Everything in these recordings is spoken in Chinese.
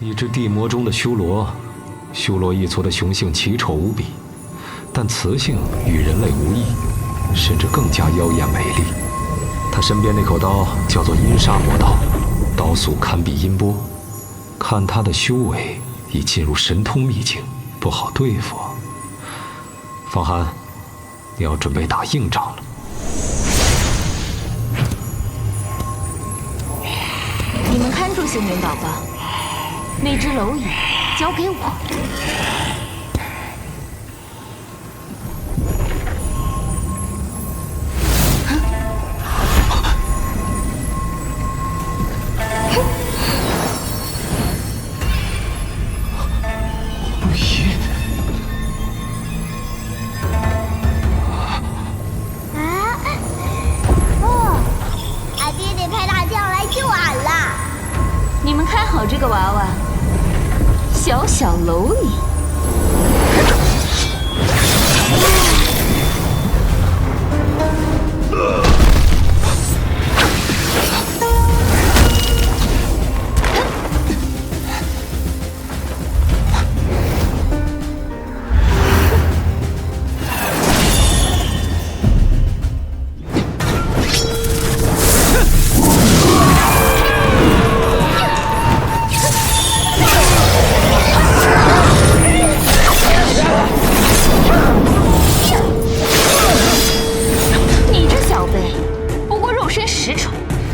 一只地魔中的修罗，修罗一族的雄性奇丑无比，但雌性与人类无异，甚至更加妖艳美丽。他身边那口刀叫做阴杀魔刀，刀速堪比音波。看他的修为已进入神通秘境，不好对付啊。方寒，你要准备打硬仗了。你们看住星云岛吧，那只蝼蚁交给我。你们看好这个娃娃，小小蝼蚁。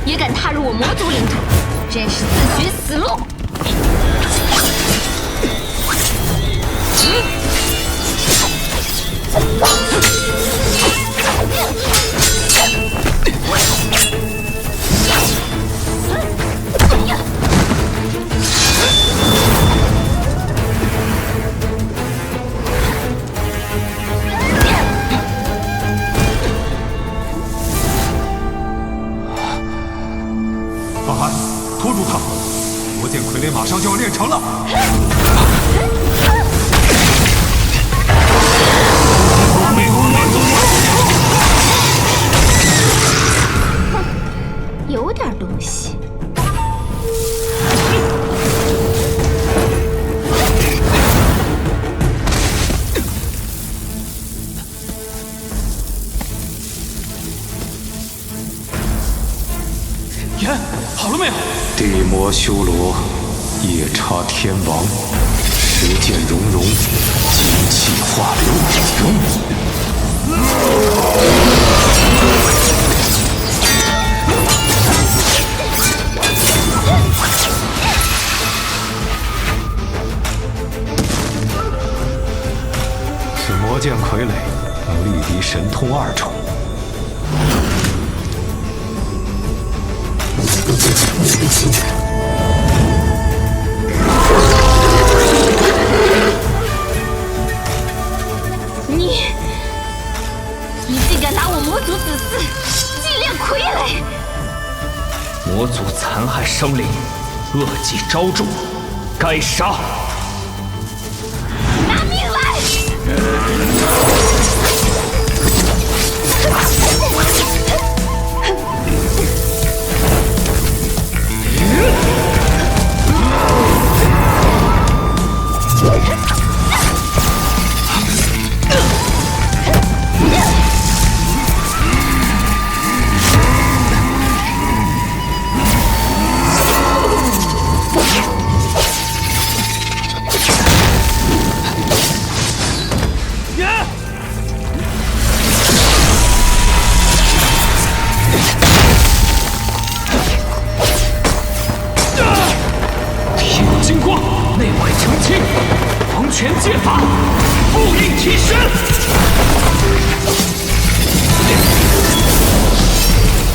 也敢踏入我魔族领土，真是自寻死路！方寒，拖住他！魔剑傀儡马上就要炼成了。有点东西。爷，好了没有？地魔修罗，夜叉天王，时剑融融，精气化流。此魔剑傀儡能力敌神通2重。你竟敢拿我魔族子嗣祭炼傀儡！魔族残害生灵，恶迹昭著，该杀！拿命来！金光，内外澄清，黄泉剑法，复印提神。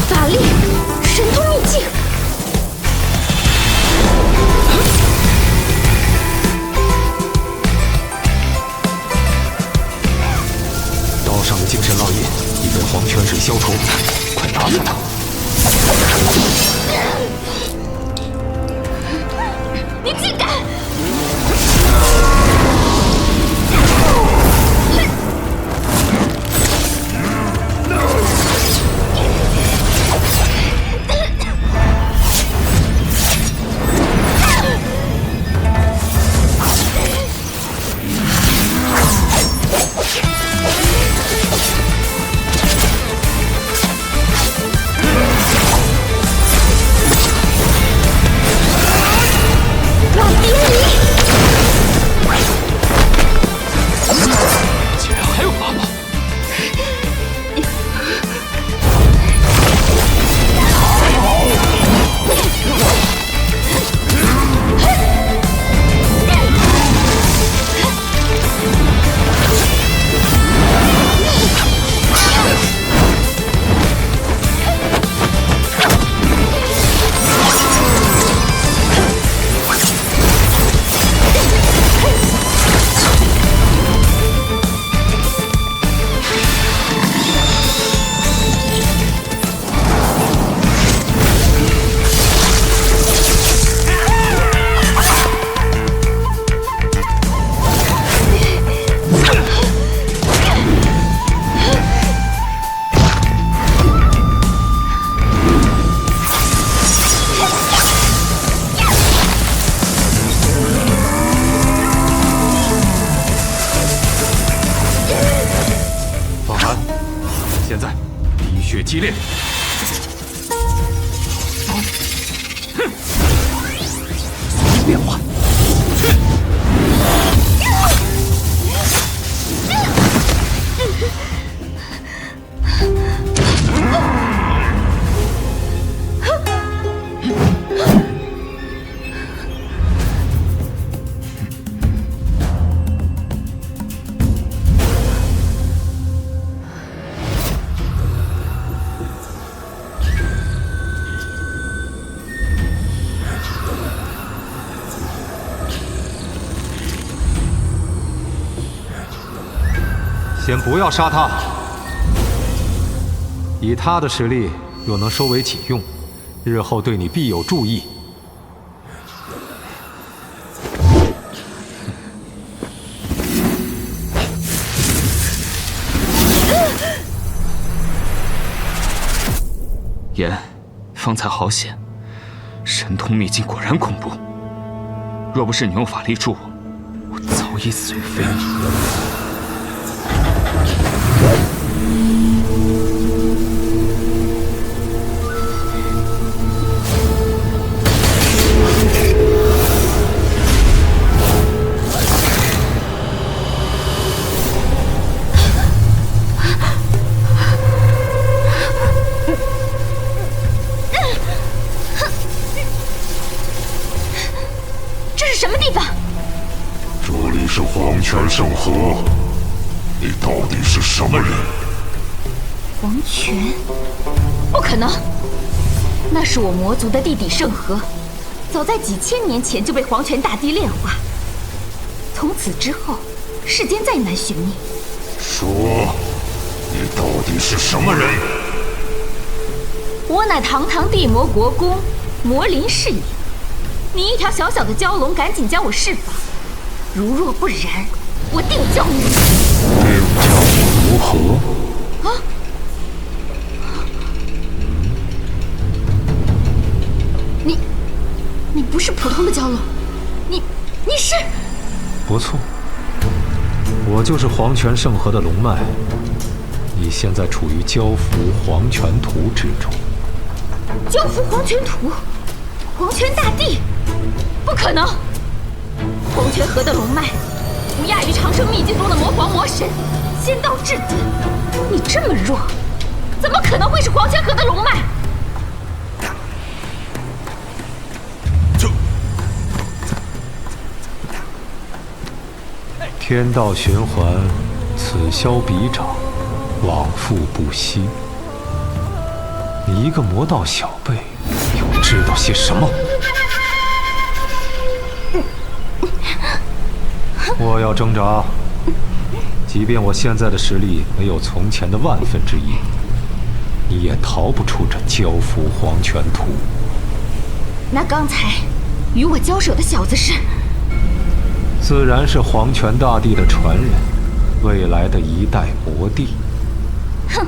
法力，神通秘境。刀上的精神烙印已被黄泉水消除，快拿下它！你竟敢！激烈。哼，随意变化。先不要杀他，以他的实力，若能收为己用，日后对你必有助益。言，方才好险，神通秘境果然恐怖。若不是你用法力助我，我早已死于非命。这是什么地方？这里是黄泉圣河，你到底是什么人？黄泉？不可能！那是我魔族的地底圣河，早在几千年前就被黄泉大帝炼化。从此之后，世间再难寻觅。说，你到底是什么人？我乃堂堂地魔国公，魔灵是也。你一条小小的蛟龙，赶紧将我释放！如若不然，我定教你！定教我如何？啊！你不是普通的蛟龙，你是？不错，我就是黄泉圣河的龙脉。你现在处于蛟伏黄泉图之中。蛟伏黄泉图，黄泉大帝？不可能！黄泉河的龙脉不亚于长生秘境中的魔皇魔神，仙道至尊。你这么弱，怎么可能会是黄泉河的龙脉？天道循环，此消彼长，往复不息。你一个魔道小辈，又知道些什么？我要挣扎，即便我现在的实力没有从前的1/1000，你也逃不出这蛟伏黄泉图。那刚才与我交手的小子是？自然是黄泉大帝的传人，未来的一代魔帝。哼，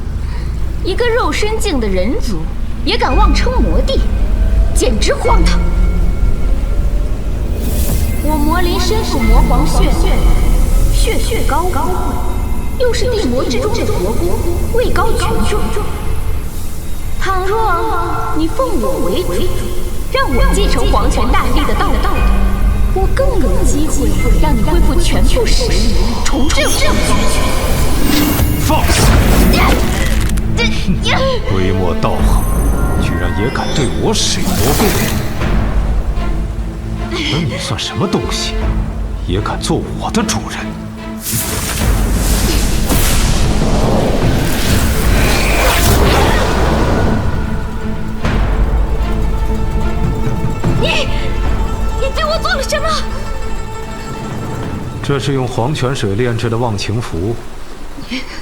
一个肉身境的人族也敢妄称魔帝，简直荒唐！我魔灵身负魔皇血血高贵，又是地魔之中的国公，位高权重。倘若你奉我为主，让我继承黄泉大帝的道统，我更有机会让你恢复全部实力，重振黄泉。放肆！微末道行，居然也敢对我使用魔功！而你算什么东西，也敢做我的主人？你对我做了什么？这是用黄泉水炼制的忘情符，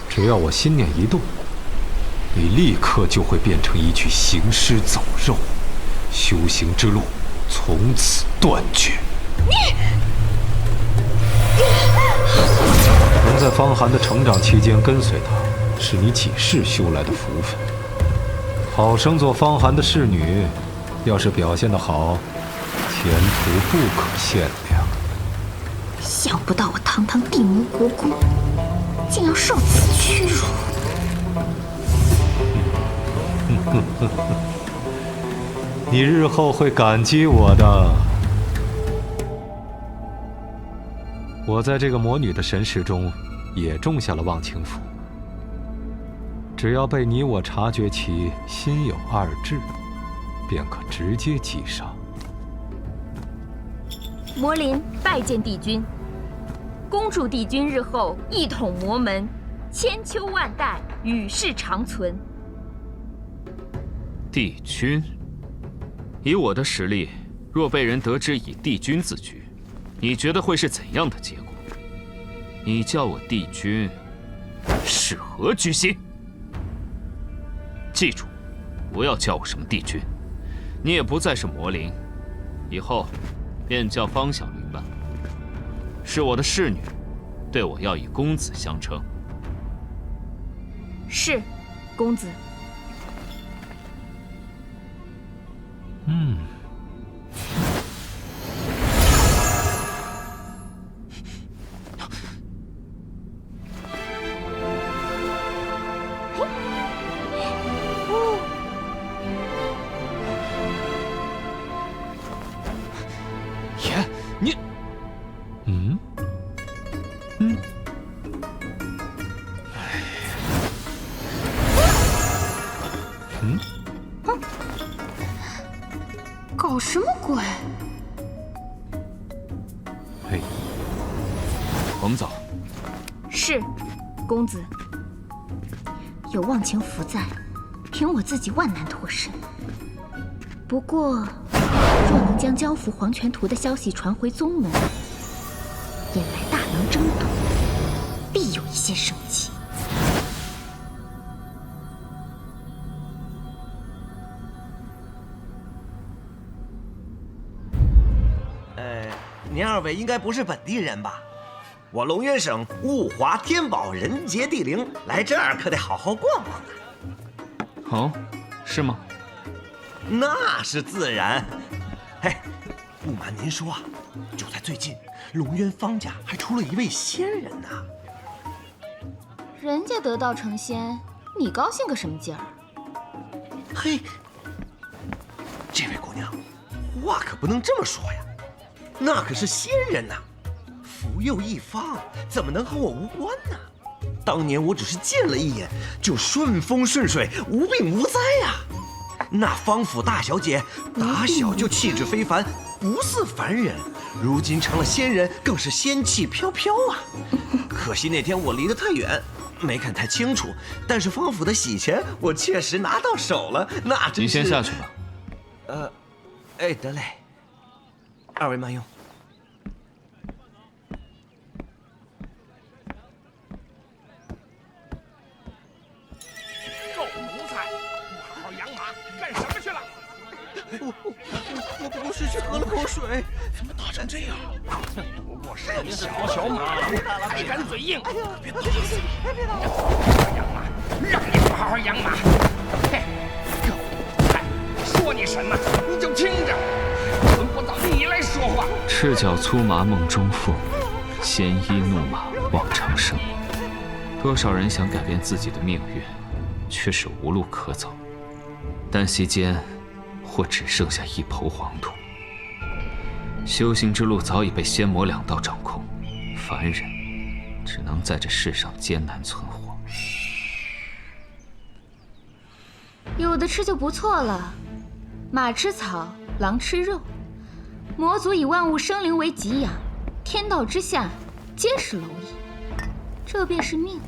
只要我心念一动，你立刻就会变成一具行尸走肉，修行之路从此断绝。能在方寒的成长期间跟随他，是你几世修来的福分。好生做方寒的侍女，要是表现得好，前途不可限量。想不到我堂堂地魔国公，竟要受此屈辱。你日后会感激我的。我在这个魔女的神识中也种下了忘情符，只要被你我察觉其心有二志，便可直接击杀。魔灵拜见帝君，恭祝帝君日后一统魔门，千秋万代，与世长存。帝君，以我的实力，若被人得知以帝君自居，你觉得会是怎样的结果？你叫我帝君，是何居心？记住，不要叫我什么帝君，你也不再是魔灵，以后便叫方小玲吧。是我的侍女，对我要以公子相称。是，公子。爷，你，搞什么鬼？嘿，甭走。是，公子。有忘情符在，凭我自己万难脱身。不过，若能将交付黄泉图的消息传回宗门，引来大能争夺，必有一些生机。您二位应该不是本地人吧？我龙渊省物华天宝人杰地灵，来这儿可得好好逛逛呢。哦，是吗？那是自然。嘿，不瞒您说啊，就在最近，龙渊方家还出了一位仙人呢。人家得道成仙，你高兴个什么劲儿？嘿，这位姑娘，话可不能这么说呀，那可是仙人呐，福佑一方，怎么能和我无关呢？当年我只是见了一眼，就顺风顺水，无病无灾呀。那方府大小姐打小就气质非凡，不似凡人，如今成了仙人，更是仙气飘飘啊。可惜那天我离得太远，没看太清楚，但是方府的喜钱我确实拿到手了，那真是……你先下去吧。哎，得嘞，二位慢用。狗奴才，不好好养马，干什么去了？我不是去喝了口水，怎么打成这样？不过是一小马，还敢嘴硬？别动！别动！养马，让你不好好养马！嘿，狗奴才，说你什么你就听着，轮不到你来说话。赤脚粗麻梦中妇，鲜衣怒马望长生。多少人想改变自己的命运，却是无路可走。但席间，或只剩下一抔黄土。修行之路早已被仙魔两道掌控，凡人只能在这世上艰难存活。有的吃就不错了，马吃草，狼吃肉。魔族以万物生灵为给养，天道之下皆是蝼蚁，这便是命，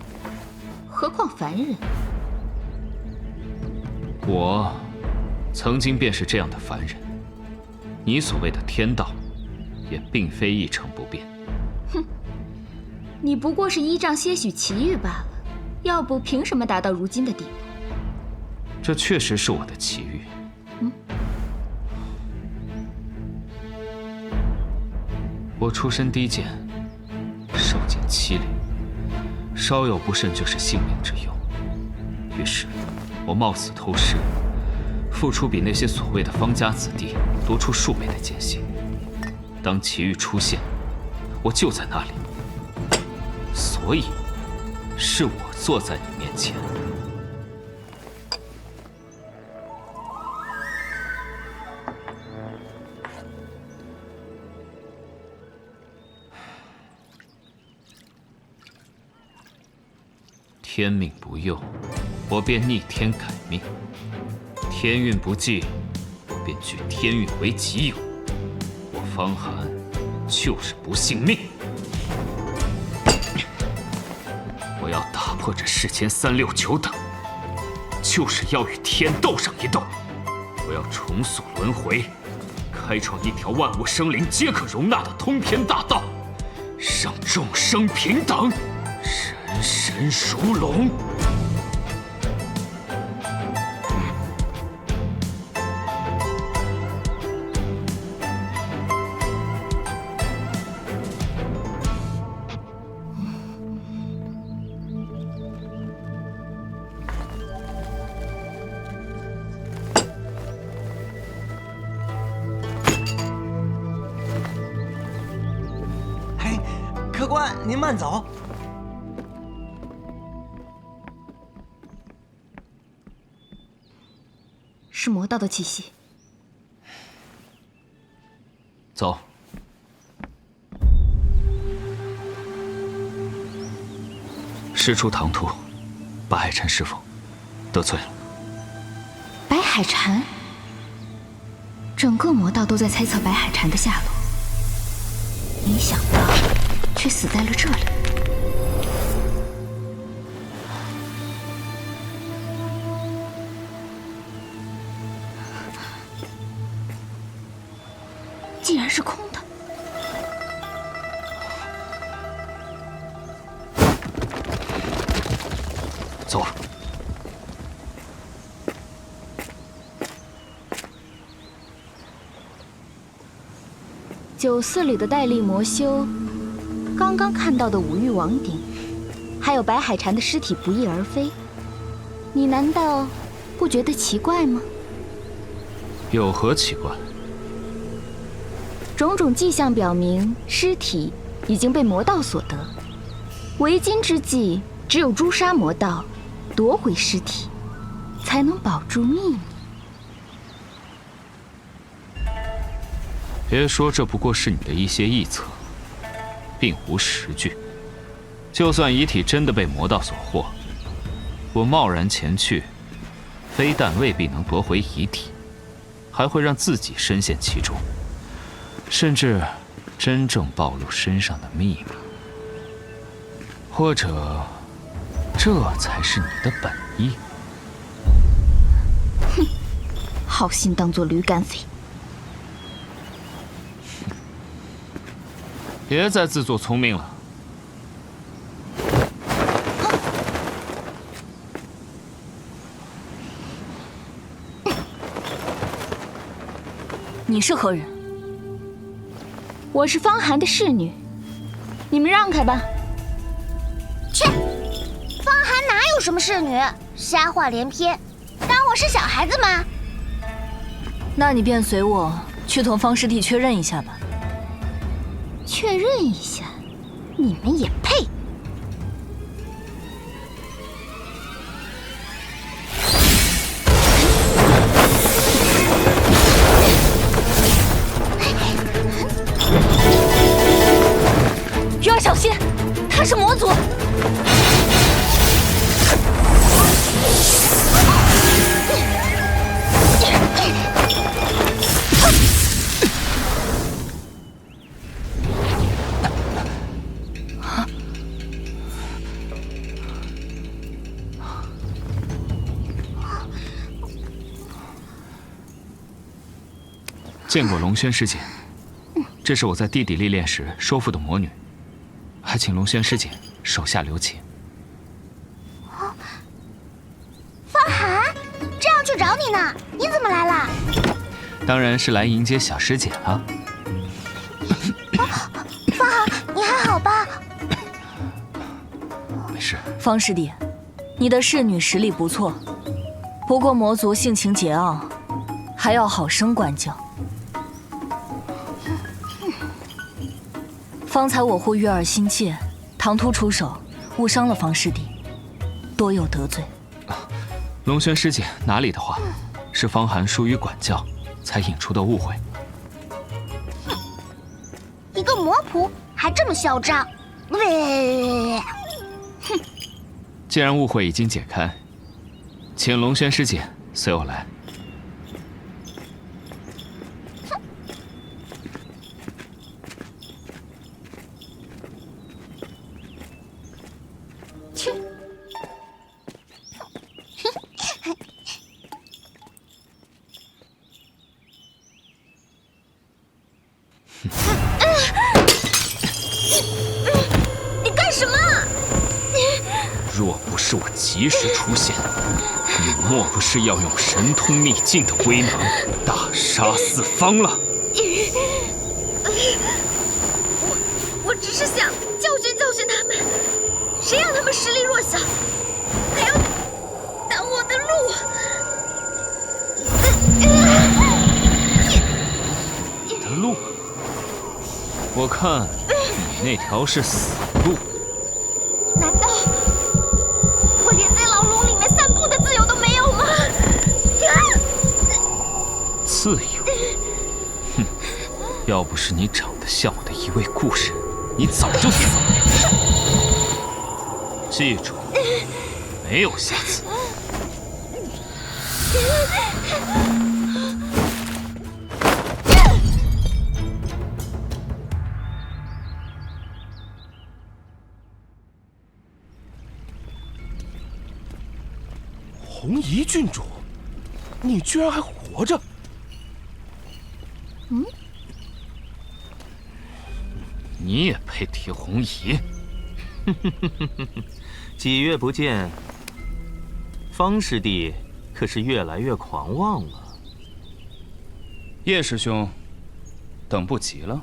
何况凡人？我曾经便是这样的凡人，你所谓的天道，也并非一成不变。哼，你不过是依仗些许奇遇罢了，要不凭什么达到如今的地步？这确实是我的奇遇。我出身低贱，受尽欺凌，稍有不慎就是性命之忧。于是，我冒死偷师，付出比那些所谓的方家子弟多出数倍的艰辛。当奇遇出现，我就在那里，所以是我坐在你面前。天命不佑，我便逆天改命；天运不济，我便据天运为己有。我方寒就是不信命。我要打破这世间三六九等，就是要与天斗上一斗。我要重塑轮回，开创一条万物生灵皆可容纳的通天大道，让众生平等，人神殊龙。客官，您慢走。是魔道的气息。走。师出唐突，白海禅师傅得罪了。白海禅？整个魔道都在猜测白海禅的下落，没想到却死在了这里。竟然是空的。走。酒肆里的戴笠魔修，刚刚看到的五欲王鼎，还有白海禅的尸体不翼而飞，你难道不觉得奇怪吗？有何奇怪？种种迹象表明，尸体已经被魔道所得。为今之计，只有诛杀魔道，夺回尸体，才能保住秘密。别说这不过是你的一些臆测，并无实据。就算遗体真的被魔道所获，我贸然前去，非但未必能夺回遗体，还会让自己深陷其中，甚至真正暴露身上的秘密。或者，这才是你的本意。哼，好心当作驴肝肺。别再自作聪明了。你是何人？我是方寒的侍女，你们让开吧。切，方寒哪有什么侍女，瞎话连篇，当我是小孩子吗？那你便随我去同方师弟确认一下吧。确认一下，你们也配？鱼儿小心，他是魔族。见过龙轩师姐，这是我在地底历练时收服的魔女，还请龙轩师姐手下留情。方寒，正要去找你呢，你怎么来了？当然是来迎接小师姐了。方寒，你还好吧？没事。方师弟，你的侍女实力不错，不过魔族性情桀骜，还要好生管教。方才我护玉儿心切，唐突出手，误伤了方师弟，多有得罪。龙轩师姐哪里的话，是方寒疏于管教，才引出的误会。一个魔仆还这么嚣张，喂！哼，既然误会已经解开，请龙轩师姐随我来。切！你干什么？若不是我及时出现，你莫不是要用神通秘境的威能大杀四方了？我只是想教训教训他们，谁让他们实力弱小，还要挡我的路？你的路？我看你那条是死路。难道我连在牢笼里面散步的自由都没有吗？自由？哼！要不是你长得像我的一位故人，你早就死了。记住，没有下次。红夷郡主，你居然还活着！你也配提红夷？几月不见，方师弟可是越来越狂妄了。叶师兄，等不及了，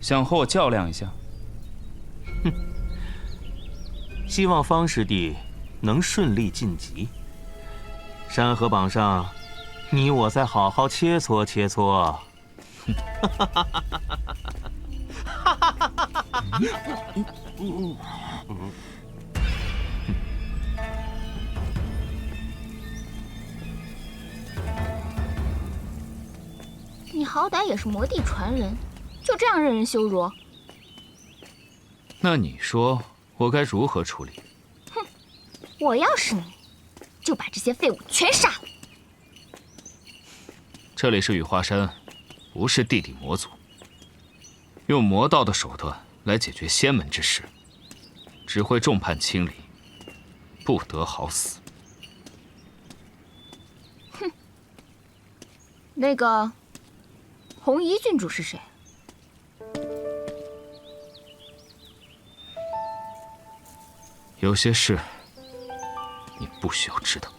想和我较量一下？哼，希望方师弟能顺利晋级。山河榜上，你我再好好切磋切磋。你好歹也是魔帝传人，就这样任人羞辱？那你说我该如何处理？哼，我要是你，就把这些废物全杀了。这里是雨花山，不是地底魔族。用魔道的手段来解决仙门之事，只会众叛亲离，不得好死。哼，那个红夷郡主是谁？有些事你不需要知道。